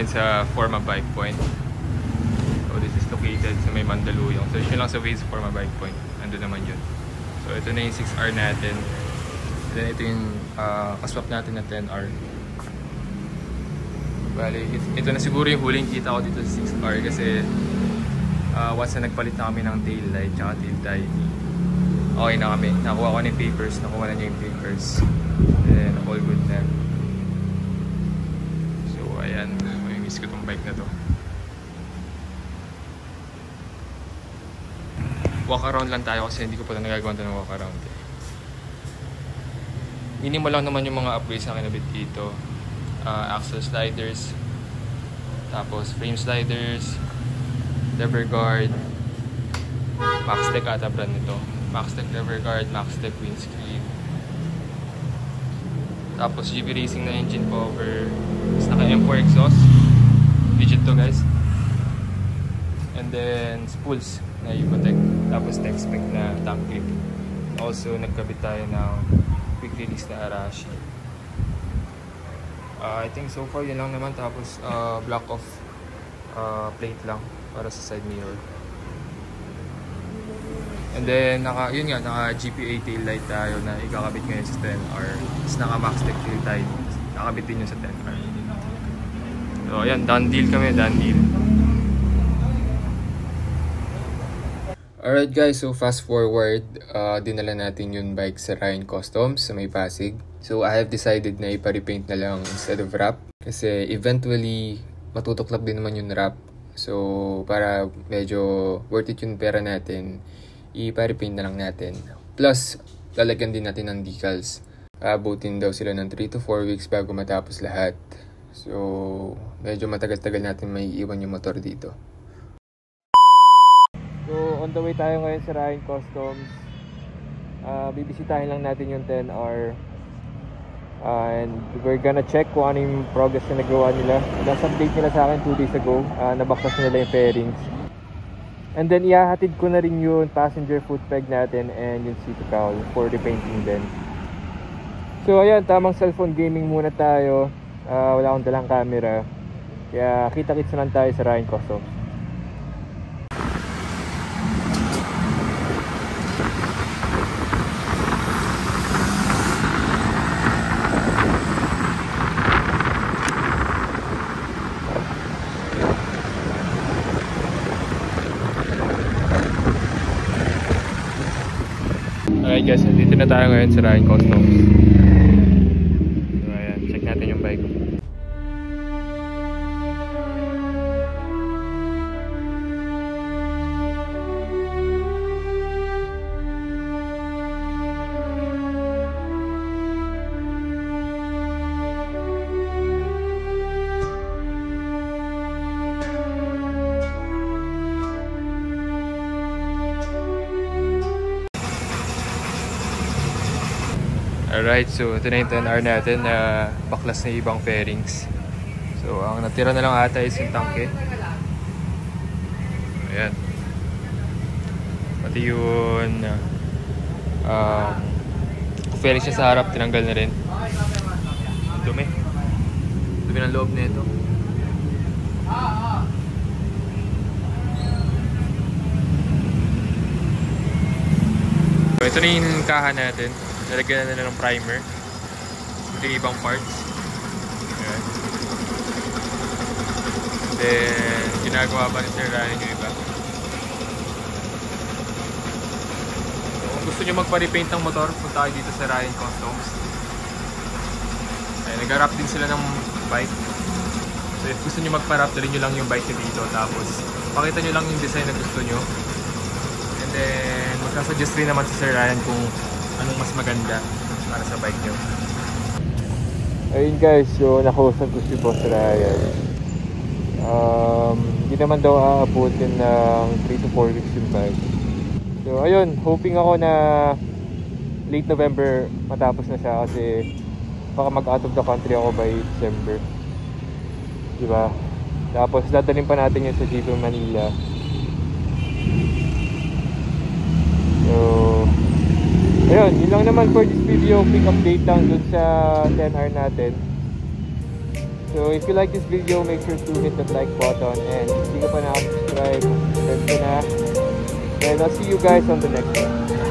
ngayon sa Forma Bike Point. So this is located sa may Mandaluyong. Search nyo lang sa Waze Forma Bike Point. Ando naman yun. So ito na yung 6R natin. Then ito yung kaswap natin na 10R. Bali, ito na siguro yung huling kita ko dito sa 6R kasi once na nagpalit na kami ng tail light tsaka tail tie, okay na kami. Nakuha ko na yung papers, nakuha na niya yung papers. Then all good na. So ayan, may miss ko tong bike na to. Walk around lang tayo kasi hindi ko pala nagagawa ng walk around eh. Minimal lang naman yung mga upgrades na kinabit dito. Axle sliders, tapos frame sliders, lever guard, Maxtec ata brand nito. Maxtec lever guard, Maxtec windscreen. Tapos GB Racing na engine cover. Tapos naka M4 exhaust. Legit to guys. And then spools na Yucotec. Tapos tech spec na tank grip. Also nagkabit tayo ng quick release na Arashi. I think so far yun lang naman. Tapos block off plate lang para sa side mirror. And then yun nga, naka GPA tail light tayo na ikakabit ngayon sa 10R. Tapos naka Maxtec tail light, nakabit din yun sa 10R. So ayan, done deal kami, done deal. Alright guys, so fast forward, dinala natin yung bike sa Ryan Customs sa may Pasig. So I have decided na ipa-repaint na lang instead of wrap. Kasi eventually, matutuklap din naman yung wrap. So para medyo worth it yung pera natin, ipa-repaint na lang natin. Plus, lalagyan din natin ng decals. Abutin daw sila ng 3 to 4 weeks bago matapos lahat. So medyo matagal-tagal natin may iwan yung motor dito. So on the way tayo ngayon sa Ryan Customs. Bibisitahin lang natin yung 10R. And we're gonna check kung ano yung progress na nagawa nila. Last update nila sa akin 2 days ago. Nabaklas nila yung fairings. And then ihahatid ko na rin yung passenger foot peg natin and yung seat cowl for repainting din. So ayan, tamang cellphone gaming muna tayo. Wala akong dalang camera. Kaya kita-kits na lang tayo sa Ryan Customs. Alright guys, dito na tayo ngayon sa Ryan Customs. So ayan, check natin yung bike. Alright, so ito na yung 10R natin na baklas na ibang fairings. So ang natira na lang ata is yung tangke. Ayan. Pati yun fairings niya sa harap, tinanggal na rin. Dumi. Dumi ng loob na ito. So ito na yung kaha natin. Nalagyan na nila ng primer. Ito yung ibang parts. Ayan. Then, ginagawa pa ni Sir Ryan yung iba. So, kung gusto nyo magpa-repaint ng motor, punta kayo dito sa Ryan Customs. Ayan, nag-wrap din sila ng bike. So, if gusto nyo magpa-wrap, dalhin nyo lang yung bike nyo dito. Tapos, pakita nyo lang yung design na gusto nyo. And then, magkasuggest rin naman si Sir Ryan kung anong mas maganda para sa bike nyo. Ayun guys, so nakausap ko si Boss Ryan. Hindi naman daw aabutin ng 3 to 4 weeks yung bike. So ayun, hoping ako na late November matapos na siya kasi baka mag-out of the country ako by December. Diba? Tapos dadalhin pa natin yun sa Jeep Manila. So ayun, yun lang naman for this video. Quick update lang dun sa 10R natin. So if you like this video, make sure to hit that like button, and hindi ka pa na-subscribe, subscribe ko na. And I'll see you guys on the next one.